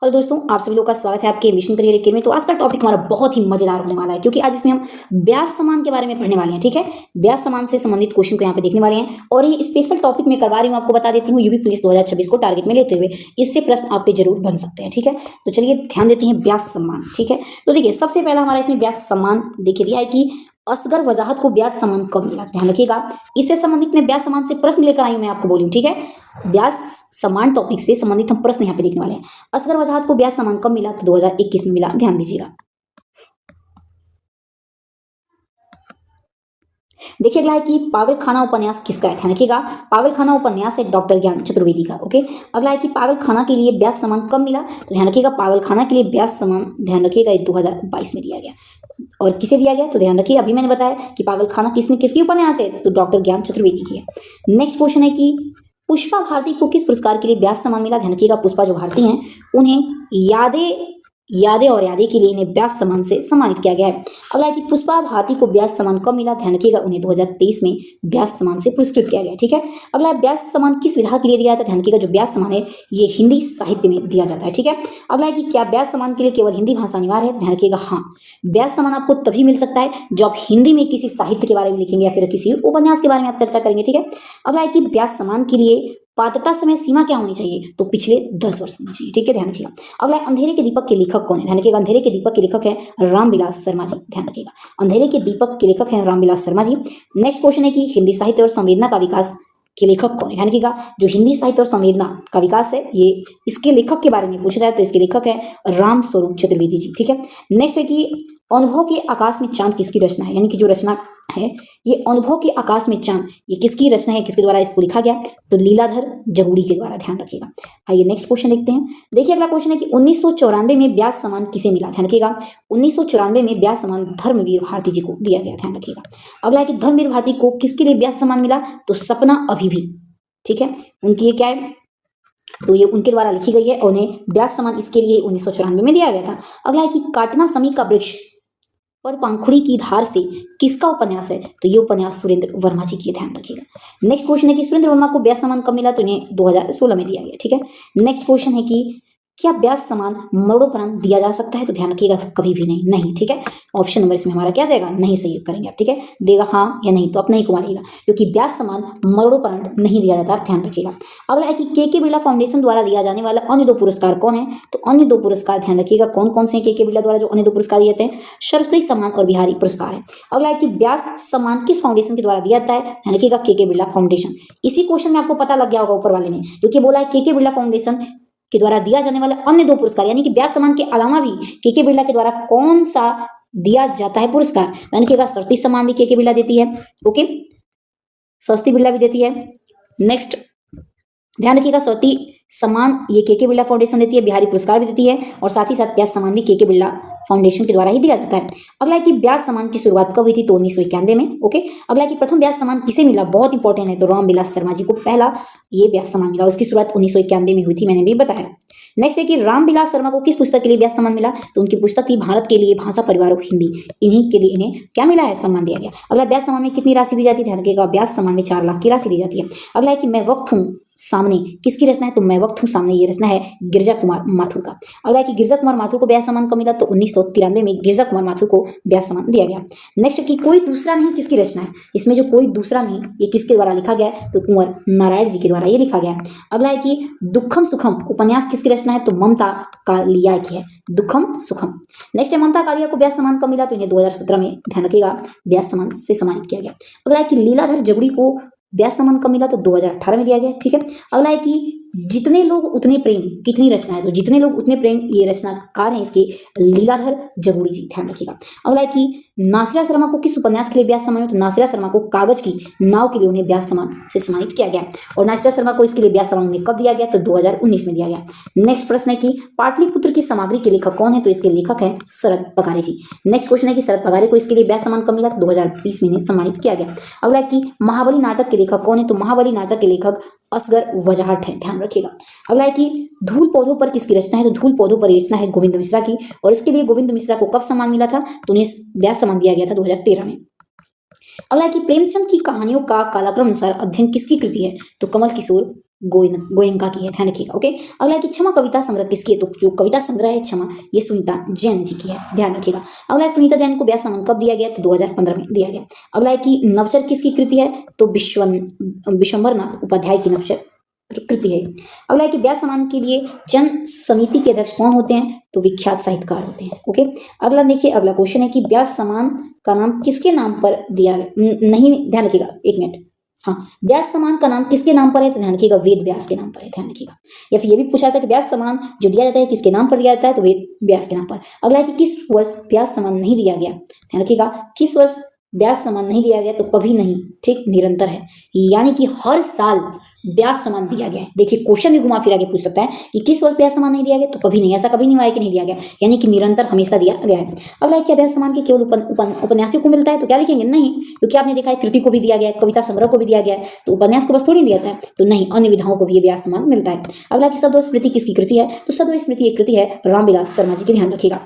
Hello दोस्तों, आप सभी लोगों का स्वागत है आपके मिशन करियर एकेडमी में। तो आज का टॉपिक हमारा बहुत ही मजेदार होने वाला है, क्योंकि आज इसमें हम ब्याज समान के बारे में पढ़ने वाले हैं। ठीक है, ब्याज समान से संबंधित क्वेश्चन को यहाँ पे देखने वाले हैं और ये स्पेशल टॉपिक में करवा रही हूँ, आपको बता देती हूँ, यूपी पुलिस 2026 को टारगेट में लेते हुए इससे प्रश्न आपके जरूर बन सकते हैं। ठीक है, तो चलिए ध्यान देते हैं ब्याज सम्मान। ठीक है, तो देखिए सबसे पहला हमारा इसमें ब्याज सम्मान देखिए दिया है कि असगर वजाहत को ब्याज सम्मान कब मिला। ध्यान रखिएगा, इससे संबंधित मैं ब्याज सम्मान से प्रश्न लेकर आई हूँ, मैं आपको बोलूँ। ठीक है, ब्याज समान टॉपिक से संबंधित हम प्रश्न यहाँ पे देखने वाले हैं। असगर वजाहत को ब्याज समान कब मिला, तो 2021 में मिला। ध्यान दीजिएगा। देखिए अगला है कि पागलखाना उपन्यास किसका है। ध्यान रखिएगा, पागलखाना उपन्यास है डॉक्टर ज्ञान चतुर्वेदी का। ओके, अगला है कि पागलखाना के लिए ब्याज समान कब मिला, तो ध्यान रखिएगा पागलखाना के लिए ब्याज समान, ध्यान रखिएगा 2022 में दिया गया। और किसे दिया गया, तो ध्यान रखिए अभी मैंने बताया कि पागलखाना किसने किसकी उपन्यास है, तो डॉक्टर ज्ञान चतुर्वेदी की है। नेक्स्ट क्वेश्चन है कि पुष्पा भारती को किस पुरस्कार के लिए ब्याज समान मिला। ध्यान रखिएगा पुष्पा जो भारती हैं उन्हें यादें और यादें के लिए इन्हें ब्याज समान से सम्मानित किया गया है। अगला है कि पुष्पा भारती को ब्याज समान कब मिला। ध्यान रखिएगा उन्हें 2023 में ब्याज समान से पुरस्कृत किया गया। ठीक है, अगला ब्याज समान किस विधा के लिए दिया जाता है। ध्यान रखिएगा जो ब्याज समान है ये हिंदी साहित्य में दिया जाता है। ठीक है, अगला है कि क्या ब्याज समान के लिए केवल हिंदी भाषा अनिवार्य है। ध्यान रखिएगा हाँ, ब्याज समान आपको तभी मिल सकता है जब आप हिंदी में किसी साहित्य के बारे में लिखेंगे या फिर किसी उपन्यास के बारे में आप चर्चा करेंगे। ठीक है, अगला है कि ब्याज समान के लिए पात्रता समय सीमा क्या होनी चाहिए, तो पिछले 10 वर्ष होनी चाहिए। ठीक है, ध्यान रखिएगा। अगला अंधेरे के दीपक के लेखक कौन है। ध्यान रखिएगा अंधेरे के दीपक के लेखक है रामविलास शर्मा जी। ध्यान रखिएगा अंधेरे के दीपक के लेखक है रामविलास शर्मा जी। नेक्स्ट क्वेश्चन है कि हिंदी साहित्य और संवेदना का विकास के लेखक कौन है। ध्यान रखिएगा जो हिंदी साहित्य और संवेदना का विकास है ये इसके लेखक के बारे में पूछा जाए तो इसके लेखक है राम स्वरूप चतुर्वेदी जी। ठीक है, नेक्स्ट है कि अनुभव के आकाश में चांद किसकी रचना है, यानी कि जो रचना है ये अनुभव के आकाश में चांद ये किसकी रचना है, किसके द्वारा इसको लिखा गया, तो लीलाधर जगुड़ी के द्वारा। ध्यान रखिएगा। आइए नेक्स्ट क्वेश्चन देखते हैं। देखिए अगला क्वेश्चन है कि 1994 में ब्याज समान किसे मिला। ध्यान रखिएगा 1994 में ब्याज समान धर्मवीर भारती जी को दिया गया। ध्यान रखिएगा। अगला है कि धर्मवीर भारती को किसके लिए ब्याज समान मिला, तो सपना अभी भी। ठीक है, उनकी ये क्या है, तो ये उनके द्वारा लिखी गई है और उन्हें ब्याज समान इसके लिए 1994 में दिया गया था। अगला है कि काटना समी का वृक्ष पर पंखुड़ी की धार से किसका उपन्यास है, तो ये उपन्यास सुरेंद्र वर्मा जी की। ध्यान रखिएगा। नेक्स्ट क्वेश्चन है कि सुरेंद्र वर्मा को ब्याज समान कब मिला, तो इन्हें 2016 में दिया गया। ठीक है, नेक्स्ट क्वेश्चन है कि क्या ब्याज समान मरणोपरांत दिया जा सकता है, तो ध्यान रखिएगा कभी भी नहीं। नहीं, ठीक है, ऑप्शन नंबर इसमें हमारा क्या जाएगा, नहीं सही करेंगे आप। ठीक है, देगा हाँ या नहीं, तो आप नहीं को मारिएगा क्योंकि ब्याज समान मरणोपरांत नहीं दिया जाता। आप ध्यान रखिएगा। अगला है कि के बिरला फाउंडेशन द्वारा दिया जाने वाला अन्य 2 पुरस्कार कौन है, तो अन्य 2 पुरस्कार ध्यान रखिएगा कौन कौन से हैं के बिरला द्वारा जो अन्य 2 पुरस्कार दिए जाते हैं, सरस्वती सम्मान और बिहारी पुरस्कार है। अगला है कि ब्याज सम्मान किस फाउंडेशन के द्वारा दिया जाता है, ध्यान रखिएगा के बिरला फाउंडेशन। इसी क्वेश्चन में आपको पता लग गया होगा ऊपर वाले में, क्योंकि बोला है के बिरला फाउंडेशन के द्वारा दिया जाने वाले अन्य 2 पुरस्कार, यानी कि ब्याज सम्मान के अलावा भी के बिरला के द्वारा कौन सा दिया जाता है पुरस्कार, यानी कि सरस्वती सम्मान भी के बिरला देती है। ओके, सरस्वती बिरला भी देती है। नेक्स्ट ध्यान रखिएगा सरस्वती सम्मान ये के बिरला फाउंडेशन देती है, बिहारी पुरस्कार भी देती है और साथ ही साथ ब्याज सम्मान भी के बिरला फाउंडेशन के द्वारा ही दिया जाता है। अगला है कि ब्याज सम्मान की शुरुआत कब हुई थी, तो 1991 में। ओके, अगला है कि प्रथम ब्याज सम्मान किसे मिला, बहुत इंपॉर्टेंट है, तो रामविलास शर्मा जी को पहला ये ब्याज सम्मान मिला, उसकी शुरुआत 1991 में हुई थी, मैंने भी बताया। नेक्स्ट है कि रामविलास शर्मा को किस पुस्तक के लिए ब्याज सम्मान मिला, तो उनकी पुस्तक थी भारत के लिए भाषा परिवार और हिंदी, इन्हीं के लिए इन्हें क्या मिला है, सम्मान दिया गया। अगला ब्याज सम्मान में कितनी राशि दी जाती है, ध्यान रखिएगा ब्याज सम्मान में 4 लाख की राशि दी जाती है। अगला है कि मैं वक्त हूँ सामने किसकी रचना है, तो मैं वक्त हूँ सामने ये रचना है गिरजा कुमार माथुर का। अगला है कि गिरजा कुमार माथुर को ब्याज सम्मान कब मिला, तो 1993 में गिरजा कुमार माथुर को ब्याज सम्मान दिया गया। नेक्स्ट कि कोई दूसरा नहीं किसकी रचना है, इसमें जो कोई दूसरा नहीं ये किसके द्वारा लिखा गया है, तो कुंवर नारायण जी के द्वारा ये लिखा गया है। अगला है कि दुखम सुखम उपन्यास किसकी रचना है, तो ममता कालिया की है, दुखम सुखम। नेक्स्ट है ममता कालिया को ब्याज सम्मान कब मिला, तो इन्हें 2017 में ध्यान रखिएगा ब्याज सम्मान से सम्मानित किया गया। अगला है कि लीलाधर जगुड़ी को ब्याज सम्मान कब मिला, तो 2018 में दिया गया। ठीक है, अगला है कि जितने लोग उतने प्रेम कितनी रचना है, तो जितने लोग उतने प्रेम ये रचनाकार हैं इसके लीलाधर जगुड़ी जी। ध्यान रखिएगा। अगला है कि नासिरा शर्मा को किस उपन्यास के लिए ब्याज सम्मान, तो नासिरा शर्मा को कागज की नाव के लिए उन्हें ब्याज सम्मान से सम्मानित किया गया और नासिरा शर्मा को इसके लिए ब्याज सम्मान उन्हें कब दिया गया, तो 2019 में दिया गया। नेक्स्ट प्रश्न है कि पाटलिपुत्र की सामग्री के लेखक कौन है, तो इसके लेखक है शरद पगारे जी। नेक्स्ट क्वेश्चन है कि शरद पगारे को इसके लिए ब्याज सम्मान कब मिला, तो 2020 में सम्मानित किया गया। अगला है कि महाबली नाटक के लेखक कौन है, तो महाबली नाटक के लेखक असगर वजाहट है। ध्यान रखिएगा। अगला है कि धूल पौधों पर किसकी रचना है, तो धूल पौधों पर रचना है गोविंद मिश्रा की और इसके लिए गोविंद मिश्रा को कब सम्मान मिला था, तो उन्हें ब्याज सम्मान दिया गया था 2013 में। अगला है कि प्रेमचंद की कहानियों का कालक्रम अनुसार अध्ययन किसकी कृति है, तो कमल किशोर गोयनका की है, ध्यान रखिएगा। ओके, अगला है कि क्षमा कविता संग्रह किसकी है? तो जो कविता संग्रह है क्षमा, ये सुनीता जैन जी की है, ध्यान रखिएगा। अगला है सुनीता जैन को व्यास सम्मान कब दिया गया? तो 2015 में दिया गया। अगला है कि नवचर किसकी कृति है? तो विश्वम्भरनाथ उपाध्याय की नवचर कृति है। अगला है कि व्यास सम्मान के लिए चयन समिति के अध्यक्ष कौन होते हैं? तो विख्यात साहित्यकार होते हैं। ओके, अगला देखिए, अगला क्वेश्चन है कि व्यास सम्मान का नाम किसके नाम पर दिया गया? नहीं, ध्यान रखिएगा, एक मिनट। हाँ, व्यास सम्मान का नाम किसके नाम पर है? तो ध्यान रखिएगा, वेद व्यास के नाम पर है, ध्यान रखिएगा। या फिर ये भी पूछा जाता है कि व्यास सम्मान जो दिया जाता है किसके नाम पर दिया जाता है? तो वेद व्यास के नाम पर। अगला है कि किस वर्ष व्यास सम्मान नहीं दिया गया? ध्यान रखिएगा, किस वर्ष व्यास सम्मान नहीं दिया गया? तो कभी नहीं, ठीक, निरंतर है, यानी कि हर साल व्यास सम्मान दिया गया है। देखिए, क्वेश्चन भी घुमा फिरा के पूछ सकता है कि किस वर्ष व्यास सम्मान नहीं दिया गया? तो कभी नहीं, ऐसा कभी नहीं हुआ है कि नहीं दिया गया, यानी कि निरंतर हमेशा दिया गया है। अगला है, क्या व्यास सम्मान के केवल उपन्यासियों को मिलता है? तो क्या लिखेंगे? नहीं, क्योंकि आपने देखा है कृति को भी दिया गया है, कविता संग्रह को भी दिया गया है, तो उपन्यास को बस थोड़ी दिया जाता है, तो नहीं, अन्य विधाओं को भी ये व्यास सम्मान मिलता है। अगला कि शब्द स्मृति किसकी कृति है? तो शब्द स्मृति एक कृति है रामविलास शर्मा जी की, ध्यान रखिएगा।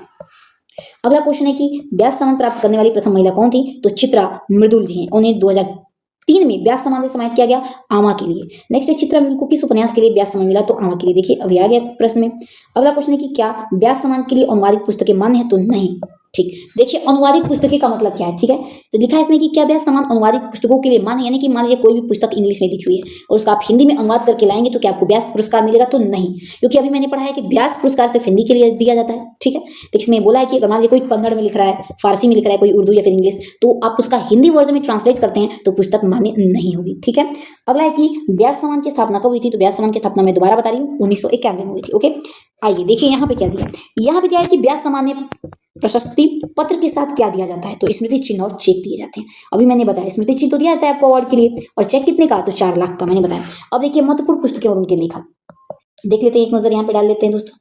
अगला क्वेश्चन है कि व्यास सम्मान प्राप्त करने वाली प्रथम महिला कौन थी? तो चित्रा मृदुल जी हैं, उन्हें 2003 में व्यास सम्मान से सम्मानित किया गया आमा के लिए। नेक्स्ट है, चित्रा मृदुल को किस उपन्यास के लिए व्यास सम्मान मिला? तो आमा के लिए। देखिए, अभी आ गया प्रश्न में। अगला क्वेश्चन है कि क्या व्यास सम्मान के लिए अनुवादित पुस्तकें मान्य है? तो नहीं, ठीक। देखिए, अनुवादित पुस्तकें का मतलब क्या है, ठीक है? तो लिखा है इसमें कि क्या व्यास सम्मान अनुवादित पुस्तकों के लिए मान्य, यानी कि मान लीजिए कोई भी पुस्तक इंग्लिश में लिखी हुई है और उसका आप हिंदी में अनुवाद करके लाएंगे तो क्या आपको व्यास पुरस्कार मिलेगा? तो नहीं, क्योंकि अभी मैंने पढ़ा है कि व्यास पुरस्कार सिर्फ हिंदी के लिए दिया जाता है, ठीक है? तो इसमें बोला है कि अगर मान लीजिए कोई कन्नड़ में लिख रहा है, फारसी में लिख रहा है, कोई उर्दू या फिर इंग्लिश, तो आप उसका हिंदी वर्जन में ट्रांसलेट करते हैं तो पुस्तक मान्य नहीं होगी, ठीक है? अगला है कि व्यास सम्मान की स्थापना कब हुई थी? तो व्यास सम्मान की स्थापना मैं दोबारा बता रही हूँ, 1991 में हुई थी। ओके, आइए देखिए यहाँ पे क्या दिया है। यहाँ पे दिया है कि व्यास सम्मान ने प्रशस्ति पत्र के साथ क्या दिया जाता है? तो स्मृति चिन्ह और चेक दिए जाते हैं। अभी मैंने बताया स्मृति चिन्ह तो दिया जाता है आपको अवार्ड के लिए, और चेक कितने का? तो 4 लाख का मैंने बताया। अब देखिए, महत्वपूर्ण पुस्तकें और उनके लेखक देख लेते हैं, एक नजर यहाँ पे डाल लेते हैं दोस्तों।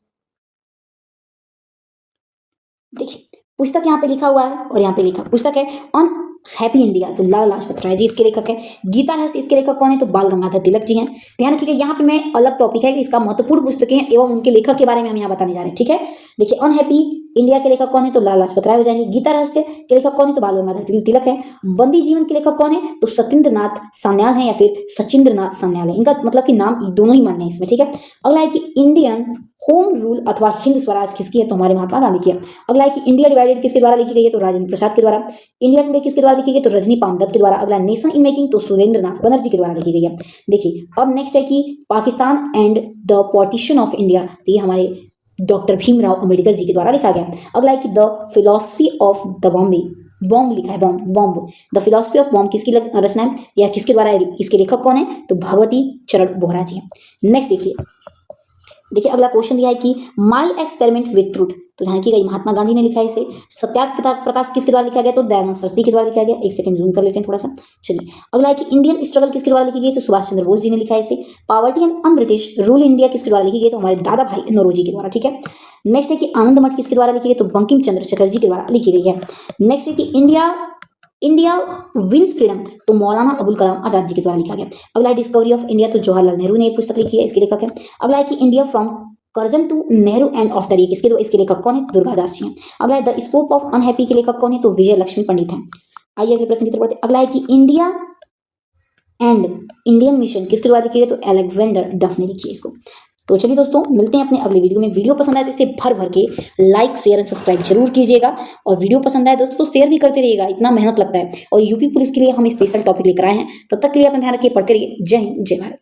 देखिए, पुस्तक यहाँ पे लिखा हुआ है और यहाँ पे लिखा पुस्तक है ऑन हैप्पी इंडिया, तो लाला लाजपत राय जी इसके लेखक है। गीता रहस्य इसके लेखक कौन है? तो बाल गंगाधर तिलक जी हैं। ध्यान रखिएगा, यहाँ पे मैं अलग टॉपिक है कि इसका महत्वपूर्ण पुस्तकें एवं उनके लेखक के बारे में हम यहाँ बताने जा रहे हैं, ठीक है? देखिए, अनहैप्पी इंडिया के लेखक कौन है? तो लाला लाजपत राय हो जाएंगे। गीता रहस्य के लेखक कौन है? तो बाल गंगाधर तिलक है। बंदी जीवन के लेखक कौन है? तो सत्येंद्र नाथ सान्याल है या फिर सचिंद्र नाथ सान्याल है, इनका मतलब कि नाम दोनों ही मान्य है इसमें, ठीक है? अगला है कि इंडियन होम रूल अथवा हिंद स्वराज किसकी है? तो हमारे महात्मा गांधी की है। अगला है कि इंडिया डिवाइडेड किसके द्वारा लिखी गई है? तो राजेंद्र प्रसाद के द्वारा। इंडिया टुडे किसके द्वारा लिखी गई? तो रजनी पामदत्त के द्वारा। अगला नेशन इन मेकिंग तो सुरेंद्र नाथ बनर्जी के द्वारा लिखी गई है। देखिए, अब नेक्स्ट है कि Pakistan and the partition of India, तो ये हमारे डॉक्टर भीमराव अंबेडकर जी के द्वारा लिखा गया। अगला है कि the philosophy of the Bombay, bomb लिखा है, bomb the philosophy of bomb किसकी रचना है या किसके द्वारा? इसके लेखक कौन है? तो भगवती चरण बोहरा जी हैं। नेक्स्ट देखिए, अगला क्वेश्चन दिया है कि माई एक्सपेरिमेंट विथ ट्रूथ, तो ध्यान रखिएगा, महात्मा गांधी ने लिखा है इसे। सत्याग्रह प्रकाश किसके द्वारा लिखा गया? तो दयानंद सरस्वती के द्वारा लिखा गया। एक सेकंड जूम कर लेते हैं थोड़ा सा। चलिए, अगला है कि इंडियन स्ट्रगल किसके द्वारा लिखी गई? तो सुभाष चंद्र बोस जी ने लिखा है इसे। Poverty and un British rule India किसके द्वारा लिखी गई? तो हमारे दादा भाई नौरोजी के द्वारा, ठीक है? नेक्स्ट है कि आनंद मठ किसके द्वारा लिखी गई? तो बंकिम चंद्र चटर्जी के द्वारा लिखी गई है। नेक्स्ट है कि इंडिया विंस फ्रीडम, तो मौलाना अबुल कलाम आजाद जी के द्वारा लिखा गया। अगला है डिस्कवरी ऑफ इंडिया, तो जवाहरलाल नेहरू ने ये पुस्तक लिखी है, इसके लेखक है। अगला है कि India from Curzon to Nehru and of the reek, इसके लेखक कौन है? दुर्गादास जी हैं। अगला है द स्कोप ऑफ अनहैप्पी के लेखक कौन है? तो विजय लक्ष्मी पंडित हैं। आइए अगले प्रश्न की तरफ बढ़ते हैं। अगला है कि इंडिया एंड इंडियन मिशन किसके द्वारा लिखी गई? तो अलेक्जेंडर डफ ने लिखी है इसको। तो चलिए दोस्तों, मिलते हैं अपने अगले वीडियो में। वीडियो पसंद आए तो इसे भर भर के लाइक शेयर और सब्सक्राइब जरूर कीजिएगा, और वीडियो पसंद आए दोस्तों तो शेयर भी करते रहिएगा, इतना मेहनत लगता है। और यूपी पुलिस के लिए हम स्पेशल टॉपिक लेकर आए हैं, तब तक के लिए अपना ध्यान रखिए, पढ़ते रहिए। जय हिंद, जय भारत।